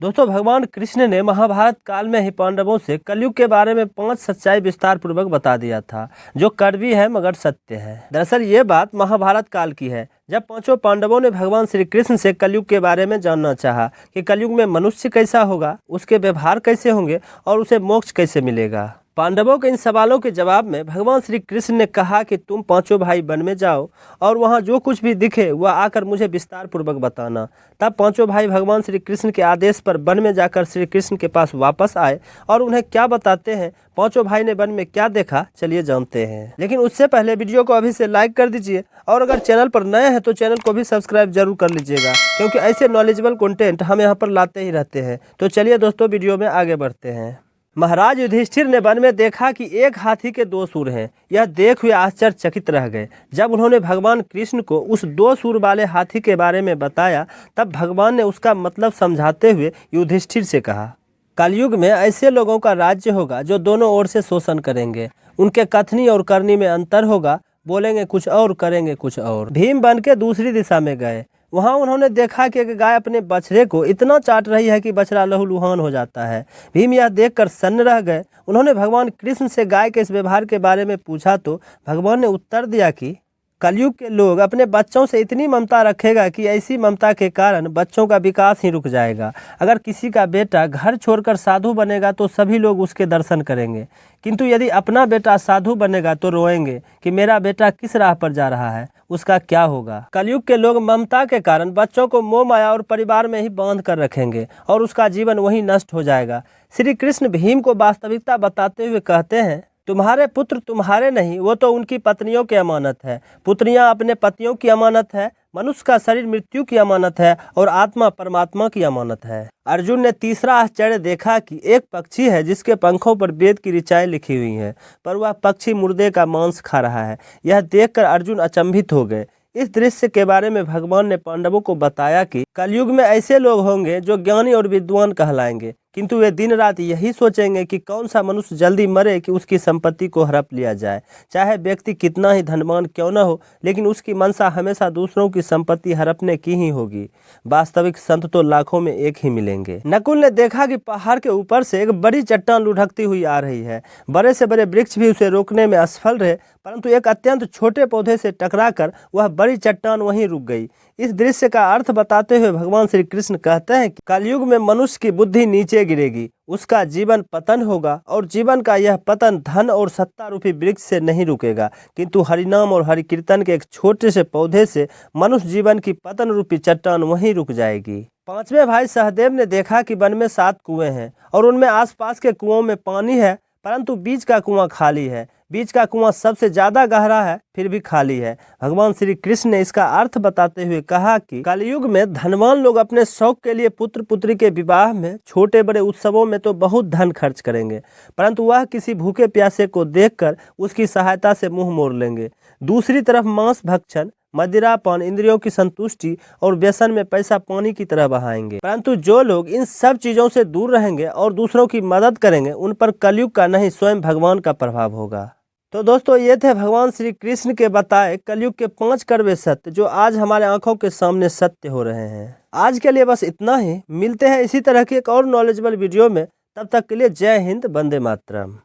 दोस्तों, भगवान कृष्ण ने महाभारत काल में ही पांडवों से कलयुग के बारे में 5 सच्चाई विस्तार पूर्वक बता दिया था, जो कड़वी है मगर सत्य है। दरअसल ये बात महाभारत काल की है, जब पांचों पांडवों ने भगवान श्री कृष्ण से कलयुग के बारे में जानना चाहा कि कलयुग में मनुष्य कैसा होगा, उसके व्यवहार कैसे होंगे और उसे मोक्ष कैसे मिलेगा। पांडवों के इन सवालों के जवाब में भगवान श्री कृष्ण ने कहा कि तुम पांचों भाई वन में जाओ और वहां जो कुछ भी दिखे वह आकर मुझे विस्तार पूर्वक बताना। तब पांचों भाई भगवान श्री कृष्ण के आदेश पर वन में जाकर श्री कृष्ण के पास वापस आए और उन्हें क्या बताते हैं, पांचों भाई ने वन में क्या देखा, चलिए जानते हैं। लेकिन उससे पहले वीडियो को अभी से लाइक कर दीजिए और अगर चैनल पर नए हैं तो चैनल को भी सब्सक्राइब जरूर कर लीजिएगा, क्योंकि ऐसे नॉलेजेबल कंटेंट हम यहाँ पर लाते ही रहते हैं। तो चलिए दोस्तों, वीडियो में आगे बढ़ते हैं। महाराज युधिष्ठिर ने वन में देखा कि एक हाथी के 2 सूर हैं। यह देख हुए आश्चर्यचकित रह गए। जब उन्होंने भगवान कृष्ण को उस 2 सूर वाले हाथी के बारे में बताया, तब भगवान ने उसका मतलब समझाते हुए युधिष्ठिर से कहा, कलयुग में ऐसे लोगों का राज्य होगा जो दोनों ओर से शोषण करेंगे। उनके कथनी और करनी में अंतर होगा, बोलेंगे कुछ और करेंगे कुछ और। भीम बन के दूसरी दिशा में गए। वहां उन्होंने देखा कि एक गाय अपने बछड़े को इतना चाट रही है कि बछड़ा लहूलुहान हो जाता है। भीम यह देखकर सन्न रह गए। उन्होंने भगवान कृष्ण से गाय के इस व्यवहार के बारे में पूछा तो भगवान ने उत्तर दिया कि कलयुग के लोग अपने बच्चों से इतनी ममता रखेगा कि ऐसी ममता के कारण बच्चों का विकास ही रुक जाएगा। अगर किसी का बेटा घर छोड़कर साधु बनेगा तो सभी लोग उसके दर्शन करेंगे, किंतु यदि अपना बेटा साधु बनेगा तो रोएंगे कि मेरा बेटा किस राह पर जा रहा है, उसका क्या होगा। कलयुग के लोग ममता के कारण बच्चों को मोह माया और परिवार में ही बांध कर रखेंगे और उसका जीवन वहीं नष्ट हो जाएगा। श्री कृष्ण भीम को वास्तविकता बताते हुए कहते हैं, तुम्हारे पुत्र तुम्हारे नहीं, वो तो उनकी पत्नियों की अमानत है। पुत्रियां अपने पतियों की अमानत है। मनुष्य का शरीर मृत्यु की अमानत है और आत्मा परमात्मा की अमानत है। अर्जुन ने तीसरा आश्चर्य देखा कि एक पक्षी है जिसके पंखों पर वेद की ऋचाएं लिखी हुई हैं, पर वह पक्षी मुर्दे का मांस खा रहा है। यह देखकर अर्जुन अचंभित हो गए। इस दृश्य के बारे में भगवान ने पांडवों को बताया कि कलयुग में ऐसे लोग होंगे जो ज्ञानी और विद्वान कहलाएंगे, किंतु वे दिन रात यही सोचेंगे कि कौन सा मनुष्य जल्दी मरे कि उसकी संपत्ति को हड़प लिया जाए। चाहे व्यक्ति कितना ही धनवान क्यों न हो, लेकिन उसकी मनसा हमेशा दूसरों की संपत्ति हड़पने की ही होगी। वास्तविक संत तो लाखों में एक ही मिलेंगे। नकुल ने देखा कि पहाड़ के ऊपर से एक बड़ी चट्टान लुढ़कती हुई आ रही है। बड़े से बड़े वृक्ष भी उसे रोकने में असफल रहे, परंतु एक अत्यंत छोटे पौधे से टकराकर वह बड़ी चट्टान वहीं रुक गई। इस दृश्य का अर्थ बताते हुए भगवान श्री कृष्ण कहते हैं कि कलयुग में मनुष्य की बुद्धि नीचे गिरेगी, उसका जीवन पतन होगा और जीवन का यह पतन धन और सत्ता रूपी वृक्ष से नहीं रुकेगा, किंतु हरिनाम और हरि कीर्तन के एक छोटे से पौधे से मनुष्य जीवन की पतन रूपी चट्टान वहीं रुक जाएगी। 5वें भाई सहदेव ने देखा कि वन में 7 कुएं हैं और उनमें आसपास के कुओं में पानी है, परंतु बीच का कुआं खाली है। बीच का कुआं सबसे ज्यादा गहरा है, फिर भी खाली है। भगवान श्री कृष्ण ने इसका अर्थ बताते हुए कहा कि कलयुग में धनवान लोग अपने शौक के लिए पुत्र पुत्री के विवाह में, छोटे बड़े उत्सवों में तो बहुत धन खर्च करेंगे, परंतु वह किसी भूखे प्यासे को देखकर उसकी सहायता से मुंह मोड़ लेंगे। दूसरी तरफ मांस भक्षण, मदिरापान, इंद्रियों की संतुष्टि और व्यसन में पैसा पानी की तरह बहाएंगे। परंतु जो लोग इन सब चीजों से दूर रहेंगे और दूसरों की मदद करेंगे, उन पर कलयुग का नहीं स्वयं भगवान का प्रभाव होगा। तो दोस्तों, ये थे भगवान श्री कृष्ण के बताए कलयुग के 5 कड़वे सत्य, जो आज हमारे आंखों के सामने सत्य हो रहे हैं। आज के लिए बस इतना ही। मिलते हैं इसी तरह की एक और नॉलेजेबल वीडियो में। तब तक के लिए जय हिंद, वंदे मातरम।